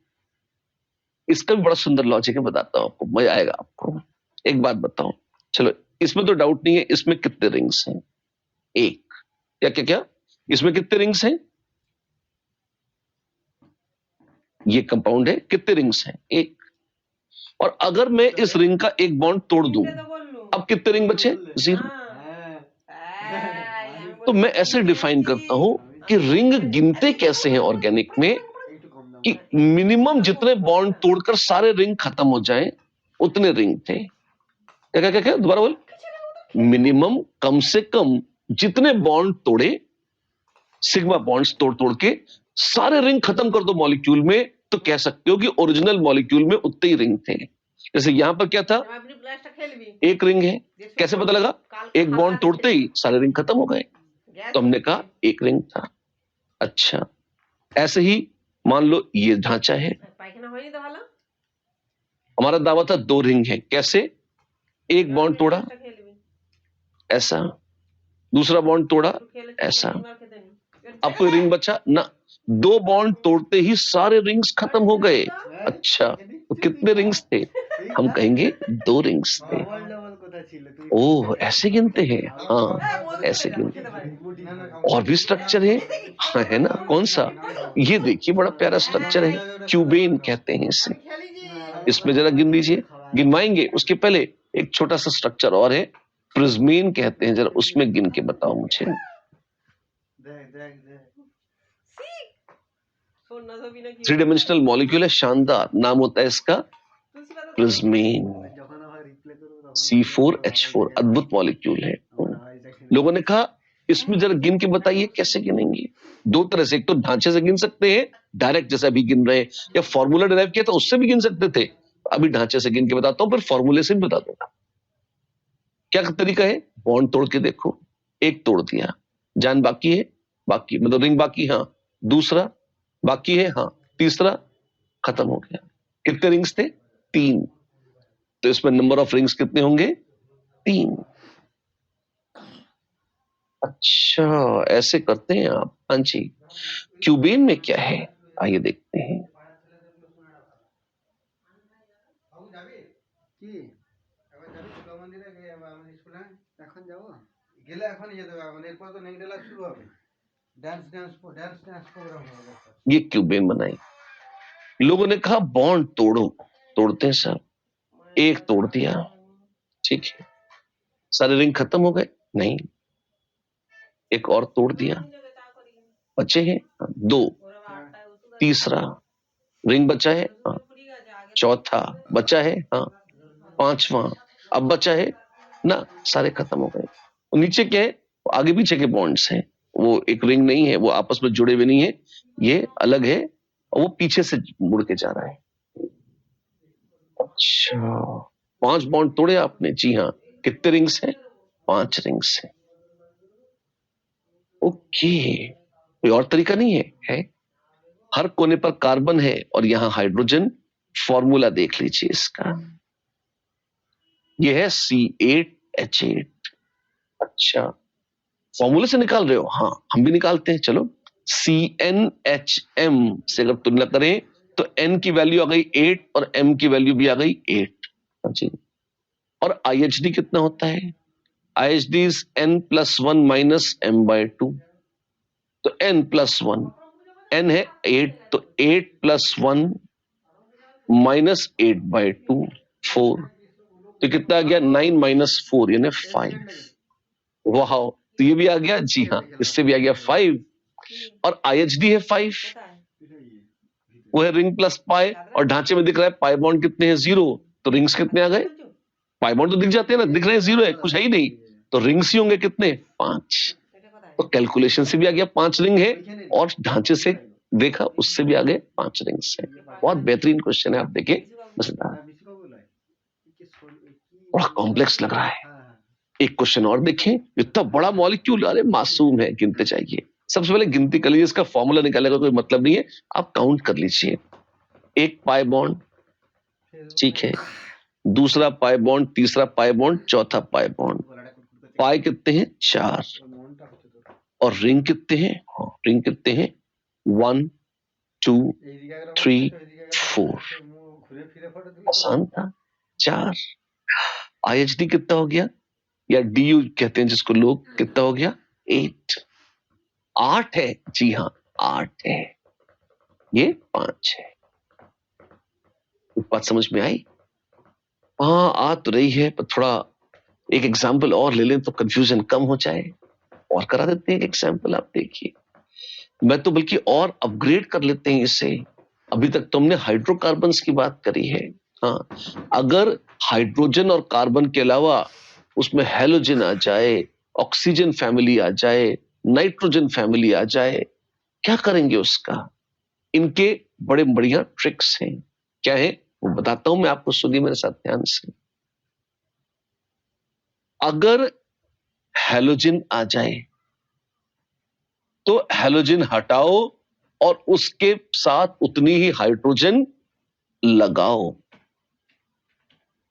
इसका भी बड़ा सुंदर लॉजिक है, बताता हूं आपको, मजा आएगा आपको। एक बात बताओ, चलो इसमें तो डाउट नहीं है, इसमें कितने रिंग्स हैं? 1। क्या क्या क्या? इसमें कितने रिंग्स हैं? ये कंपाउंड है, कितने रिंग्स हैं? 1। और अगर मैं इस रिंग का एक बॉन्ड तोड़ दूं, अब कितने रिंग बचे? 0। तो मैं ऐसे डिफाइन करता हूं कि रिंग गिनते कैसे हैं ऑर्गेनिक में, कि मिनिमम जितने बॉन्ड तोड़कर सारे रिंग खत्म हो जाएं, उतने रिंग थे। क्या क्या क्या क्या? दोबारा बोल। मिनिमम, कम से कम जितने बॉन्ड तोड़े, सिग्मा बॉन्ड्स तोड़ तोड़ के सारे रिंग खत्म कर दो मॉलिक्यूल में, तो कह सकते हो कि ओरिजिनल मॉलिक्यूल में उतने ही रिंग थे। जैसे यहां पर क्या था? एक रिंग है। कैसे पता लगा? एक बॉन्ड तोड़ते ही सारे रिंग खत्म हो गए, तो हमने कहा एक रिंग था। अच्छा, ऐसे ही मान लो ये ढांचा है, पायखाना হয়নি তো ভালো हमारा दावा था 2 रिंग है। कैसे? एक बॉन्ड तोड़ा ऐसा, दूसरा बॉन्ड तोड़ा ऐसा, अब कोई रिंग बचा ना। 2 बॉन्ड तोड़ते ही सारे रिंग्स खत्म हो गए। अच्छा, तो कितने रिंग्स थे? हम कहेंगे 2 रिंग्स थे। ओह, ऐसे गिनते हैं? हाँ, ऐसे गिनते हैं। और भी स्ट्रक्चर है, हाँ, है ना? कौन सा? ये देखिए, बड़ा प्यारा स्ट्रक्चर है, क्यूबेन कहते हैं इसे। इसमें जरा गिन लीजिए, गिनवाएंगे। उसके पहले एक छोटा सा स्ट्रक्चर और है, प्रिज्मीन कहते हैं, जरा उसमें गिन के बताओ मुझे। थ्री डायमेंशनल मॉलिक्यूल है, शानदार नाम होता है इसका प्रिज्मीन। C4H4 अद्भुत मॉलिक्यूल है। लोगों ने कहा इसमें जरा गिन के बताइए कैसे गिनेंगे। 2 तरह से, एक तो ढांचे से गिन सकते हैं डायरेक्ट जैसा अभी गिन रहे हैं, या फॉर्मूला डिराइव किया तो उससे भी गिन सकते थे। अभी ढांचे से गिन के बताता हूं, फिर फॉर्मूले से भी बता दूंगा। क्या तरीका है? बॉन्ड तोड़ के देखो, एक तोड़ दिया, जान बाकी है, बाकी मतलब रिंग बाकी, हाँ, दूसरा बाकी है, हाँ, तीसरा खत्म हो गया। कितने रिंग्स थे? 3। तो इसमें नंबर ऑफ रिंग्स कितने होंगे? 3। अच्छा, ऐसे करते हैं आप? हाँ जी। क्यूबेन में क्या है, आइए देखते हैं। ये क्यूबेन बनाई। लोगों ने कहा बॉन्ड तोड़ो, तोड़ते हैं सब। एक तोड़ दिया, ठीक है, सारे रिंग खत्म हो गए? नहीं, एक और तोड़ दिया, बचे हैं 2, तीसरा रिंग बचा है, हाँ, चौथा बचा है, हाँ, 5वां अब बचा है ना, सारे खत्म हो गए। नीचे क्या है? आगे पीछे के बॉन्ड्स हैं, वो एक रिंग नहीं है, वो आपस में जुड़े हुए नहीं है, ये अलग है और वो पीछे से मुड़ के जा रहा है। अच्छा, 5 बॉन्ड तोड़े आपने? जी हाँ। कितने रिंग्स हैं? 5 रिंग्स हैं। ओके, कोई और तरीका नहीं है? हर कोने पर कार्बन है और यहां हाइड्रोजन। फॉर्मूला देख लीजिए इसका, यह है C8H8। अच्छा, फॉर्मूले से निकाल रहे हो? हाँ, हम भी निकालते हैं, चलो। CnHm से अगर तुलना करें तो N की वैल्यू आ गई 8 और M की वैल्यू भी आ गई 8। जी, और IHD कितना होता है? IHD is N+1 minus M/2। तो N+1, N है 8, तो 8+1 माइनस 8/2, 4। तो कितना आ गया? 9 माइनस 4 यानी 5। वाह, तो ये भी आ गया। जी हाँ, इससे भी आ गया 5। और IHD है 5, वो है रिंग प्लस पाई, और ढांचे में दिख रहा है पाई बॉन्ड कितने हैं? 0। तो रिंग्स कितने आ गए? पाई बॉन्ड तो दिख जाते हैं ना, दिख रहे हैं 0 है, कुछ है ही नहीं, तो रिंग्स ही होंगे कितने? 5। तो कैलकुलेशन से भी आ गया 5 रिंग है, और ढांचे से देखा उससे भी आ गए 5 रिंग्स है। बहुत बेहतरीन क्वेश्चन है, आप देखिए, मजेदार, बड़ा कॉम्प्लेक्स लग रहा है। एक क्वेश्चन और देखें, इतना बड़ा मॉलिक्यूल, अरे मासूम है, गिनते चाहिए। सबसे पहले गिनती कर लीजिए, इसका फॉर्मूला निकालने का कोई मतलब नहीं है, आप काउंट कर लीजिए। एक पाई बॉन्ड, ठीक है, दूसरा पाई बॉन्ड, तीसरा पाई बॉन्ड, चौथा पाई बॉन्ड। पाई कितने हैं? 4। और रिंग कितने हैं? रिंग कितने हैं? 1 2 3 4। आसान था, 4। IHD कितना हो गया, या DU कहते हैं जिसको लोग, कितना हो गया? 8। 8 है, जी हाँ 8 है, ये 5 है। बात समझ में आई? हाँ, आ तो रही है, पर थोड़ा एक एग्जाम्पल और ले लें तो कंफ्यूजन कम हो जाए। और करा देते हैं एक एग्जाम्पल, आप देखिए। मैं तो बल्कि और अपग्रेड कर लेते हैं इसे। अभी तक तुमने हाइड्रोकार्बन्स की बात करी है, हाँ, अगर हाइड्रोजन और कार्बन के अलावा उसमें हेलोजन आ जाए, ऑक्सीजन फैमिली आ जाए, नाइट्रोजन फैमिली आ जाए, क्या करेंगे उसका? इनके बड़े बढ़िया ट्रिक्स हैं। क्या है वो बताता हूं मैं आपको, सुनिए मेरे साथ ध्यान से। अगर हेलोजन आ जाए तो हेलोजन हटाओ और उसके साथ उतनी ही हाइड्रोजन लगाओ।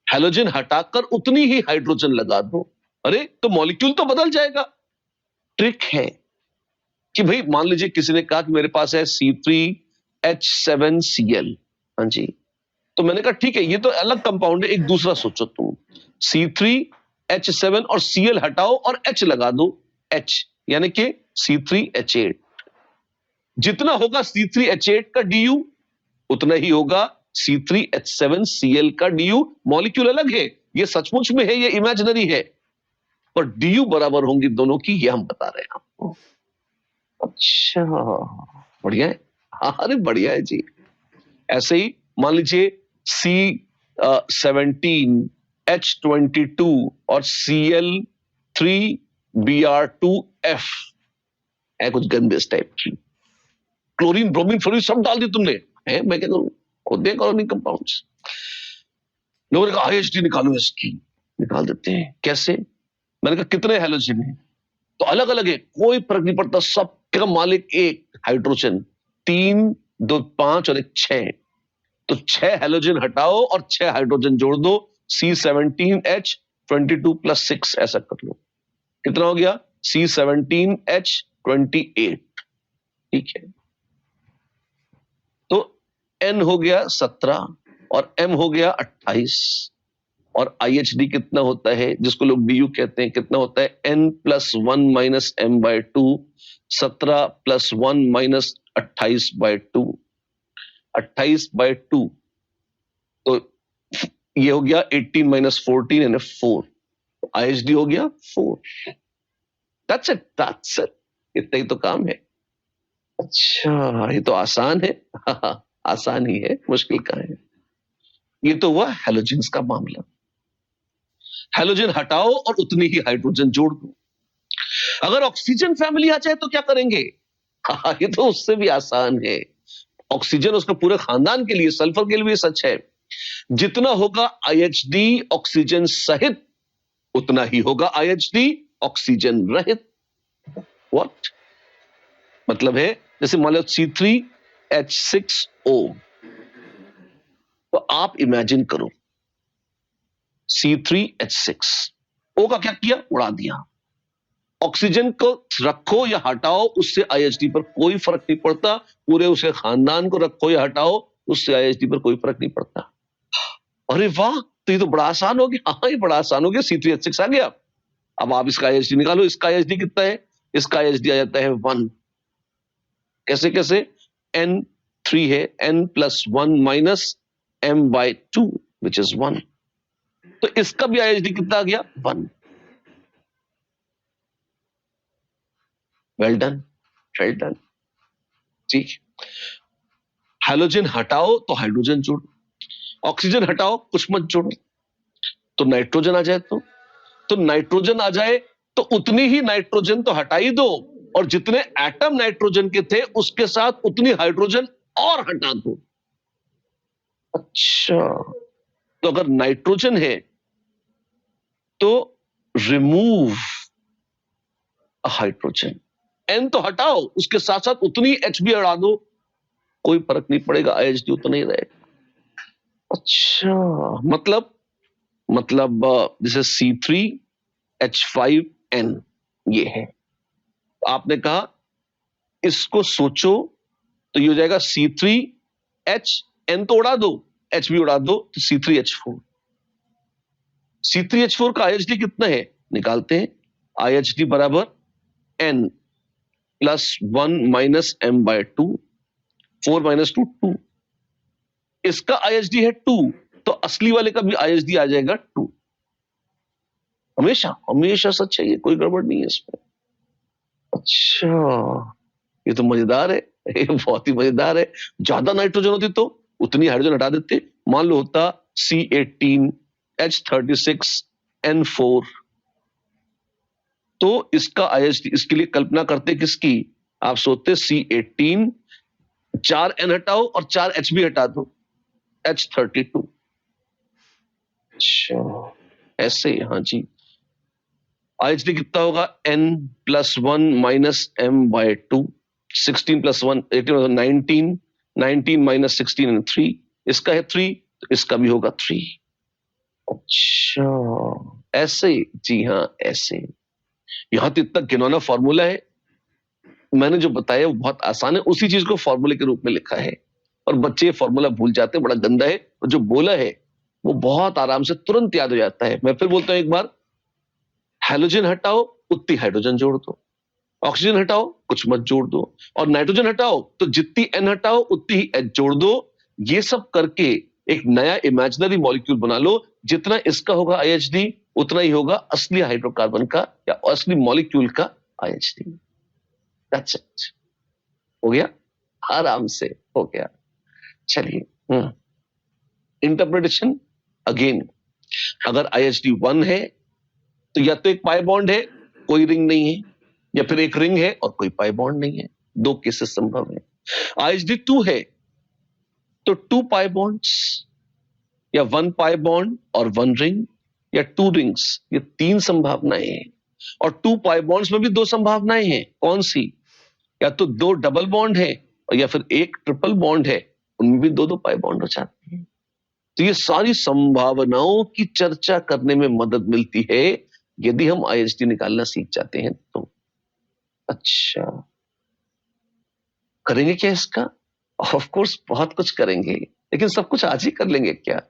हैलोजन हटाकर उतनी ही हाइड्रोजन लगा दो, अरे तो मॉलिक्यूल तो बदल जाएगा। ट्रिक है कि भाई मान लीजिए किसी ने कहा कि मेरे पास है C3H7Cl, हाँ जी, तो मैंने कहा ठीक है ये तो अलग कंपाउंड है, एक दूसरा सोचो तुम, C3H7 और Cl हटाओ और H लगा दो, H यानी कि C3H8। जितना होगा C3H8 का DU उतना ही होगा C3H7Cl का DU। मॉलिक्यूल अलग है, ये सचमुच में है, ये इमेजिनरी है, पर DU बराबर होंगी दोनों की, ये हम बता रहे हैं आपको। अच्छा, बढ़िया है, हाँ अरे बढ़िया है जी। ऐसे ही मान लीजिए C17H22 और Cl3Br2F है, कुछ गंदे इस टाइप की, क्लोरीन ब्रोमीन फ्लोरीन सब डाल दी तुमने, है मैं कहता हूं खुद देख ऑर्गेनिक कंपाउंड्स। लोगों ने कहा IHD निकालो इसकी, निकाल देते हैं, कैसे? मैंने कहा कितने हैलोजन है, तो अलग अलग है, कोई फर्क नहीं पड़ता, सबका मालिक एक हाइड्रोजन, 3 2 5 और 1 6, तो 6 हैलोजन हटाओ और 6 हाइड्रोजन जोड़ दो, C17H22 + 6, ऐसा कर लो, कितना हो गया C17H28, ठीक है। तो N हो गया 17 और M हो गया 28, और IHD कितना होता है, जिसको लोग DU कहते हैं, कितना होता है N + 1 - M/2, 17 + 1 - 28/2, 28/2, तो ये हो गया 18 - 14 यानी 4, IHD हो गया 4। That's it, that's it, इतना ही तो काम है। अच्छा ये तो आसान है, आसान ही है, मुश्किल का है। ये तो हुआ हैलोजेंस का मामला। हैलोजन हटाओ और उतनी ही हाइड्रोजन जोड़ दो। अगर ऑक्सीजन फैमिली आ जाए तो क्या करेंगे? ये तो उससे भी आसान है। ऑक्सीजन उसका पूरे खानदान के लिए, सल्फर के लिए भी सच है, जितना होगा IHD ऑक्सीजन सहित उतना ही होगा IHD ऑक्सीजन रहित। व्हाट मतलब है? जैसे मान लो C3H6O, तो आप इमेजिन करो C3H6O का क्या किया, उड़ा दिया। ऑक्सीजन को रखो या हटाओ उससे IHD पर कोई फर्क नहीं पड़ता, पूरे उसे खानदान को रखो या हटाओ उससे IHD पर कोई फर्क नहीं पड़ता। अरे वाह, तो ये तो बड़ा आसान हो गया। हाँ ये बड़ा आसान हो गया, C3H6 आ गया। अब आप इसका IHD निकालो, इसका IHD कितना है? इसका IHD आ जाता है 1। कैसे कैसे? N3 है, N + 1 - M/2 which is 1, तो इसका भी IHD कितना आ गया? 1। वेल डन, वेल डन, ठीक। हैलोजन हटाओ तो हाइड्रोजन जोड़ो, ऑक्सीजन हटाओ कुछ मत जोड़ो, तो नाइट्रोजन आ जाए, तो नाइट्रोजन आ जाए तो उतनी ही नाइट्रोजन तो हटा ही दो, और जितने एटम नाइट्रोजन के थे उसके साथ उतनी हाइड्रोजन और हटा दो। अच्छा, तो अगर नाइट्रोजन है तो रिमूव हाइड्रोजन, N तो हटाओ, उसके साथ साथ उतनी H भी हटा दो, कोई फर्क नहीं पड़ेगा, IHD उतना ही रहेगा। अच्छा मतलब जैसे C3H5N ये है, आपने कहा इसको सोचो तो ये हो जाएगा C3H, N तो उड़ा दो, H भी उड़ा दो, तो C3H4। C3H4 का IHD कितना है, निकालते हैं। IHD बराबर N + 1 - M/2, 4 - 2 2, इसका IHD है 2, तो असली वाले का भी IHD आ जाएगा 2। हमेशा हमेशा सच है, ये कोई गड़बड़ नहीं है इसमें। अच्छा ये तो मजेदार है, ये बहुत ही मजेदार है। ज्यादा नाइट्रोजन होती तो उतनी हाइड्रोजन हटा देते, मान लो होता C18H36N4, तो इसका IHD, इसके लिए कल्पना करते किसकी, आप सोचते C18, 4 N हटाओ और 4 H भी हटा दो, H32। अच्छा ऐसे, हाँ जी। IHD कितना होगा? N + 1 - M/2, 16 plus 1 18 19, 19 minus 16 and 3, इसका है 3 तो इसका भी होगा 3। अच्छा ऐसे, जी हाँ ऐसे। यहां तो इतना घिनौना फॉर्मूला है, मैंने जो बताया वो बहुत आसान है, उसी चीज को फॉर्मूले के रूप में लिखा है और बच्चे फॉर्मूला भूल जाते हैं, बड़ा गंदा है। और जो बोला है वो बहुत आराम से तुरंत याद हो जाता है। मैं फिर बोलता हूं एक बार, हाइड्रोजन हटाओ उतनी हाइड्रोजन जोड़ दो, ऑक्सीजन हटाओ कुछ मत जोड़ दो, और नाइट्रोजन हटाओ तो जितनी एन हटाओ उतनी ही एच जोड़ दो। ये सब करके एक नया इमेजिनरी मॉलिक्यूल बना लो, जितना इसका होगा आईएचडी उतना ही होगा असली हाइड्रोकार्बन का या असली मॉलिक्यूल का आईएचडी। दैट्स इट, हो गया, आराम से हो गया। चलिए इंटरप्रिटेशन अगेन, अगर आईएचडी 1 है तो या तो एक पाई बॉन्ड है कोई रिंग नहीं है, या फिर एक रिंग है और कोई पाई बॉन्ड नहीं है, दो केसेस संभव है। आईएचडी 2 है तो 2 पाई बॉन्ड्स या 1 पाई बॉन्ड और 1 रिंग या 2 रिंग्स, ये 3 संभावनाएं हैं। और 2 पाई बॉन्ड्स में भी 2 संभावनाएं हैं, कौन सी? या तो 2 डबल बॉन्ड है और या फिर एक ट्रिपल बॉन्ड है, उनमें भी 2-2 पाई बॉन्ड हो जाते हैं। तो ये सारी संभावनाओं की चर्चा करने में मदद मिलती है यदि हम आईएचडी निकालना सीख जाते हैं तो। अच्छा करेंगे क्या इसका? ऑफ कोर्स बहुत कुछ करेंगे, लेकिन सब कुछ आज ही कर लेंगे क्या?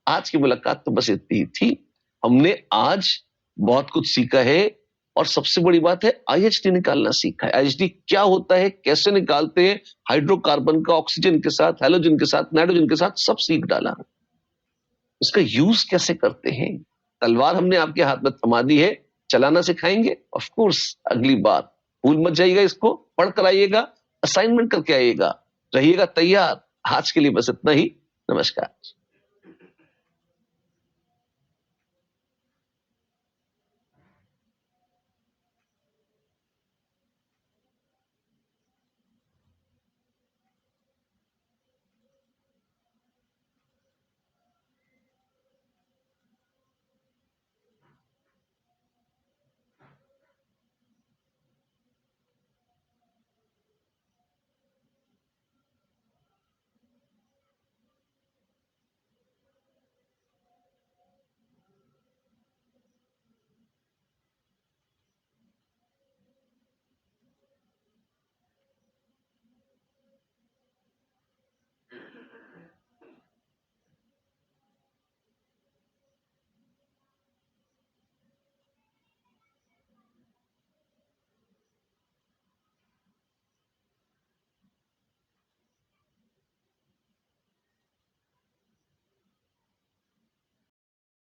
आज की मुलाकात तो बस इतनी ही थी। हमने आज बहुत कुछ सीखा है और सबसे बड़ी बात है आईएचडी निकालना सीखा है। आईएचडी क्या होता है, कैसे निकालते हैं, हाइड्रोकार्बन का ऑक्सीजन के साथ, हैलोजन के साथ, नाइट्रोजन के साथ सब सीख डाला। इसका यूज कैसे करते हैं? तलवार हमने आपके हाथ में थमा दी है, चलाना सिखाएंगे ऑफ कोर्स अगली बार। भूल मत जाइएगा, इसको पढ़ कर आइएगा, असाइनमेंट करके आइएगा, रहिएगा तैयार। आज के लिए बस इतना ही, नमस्कार।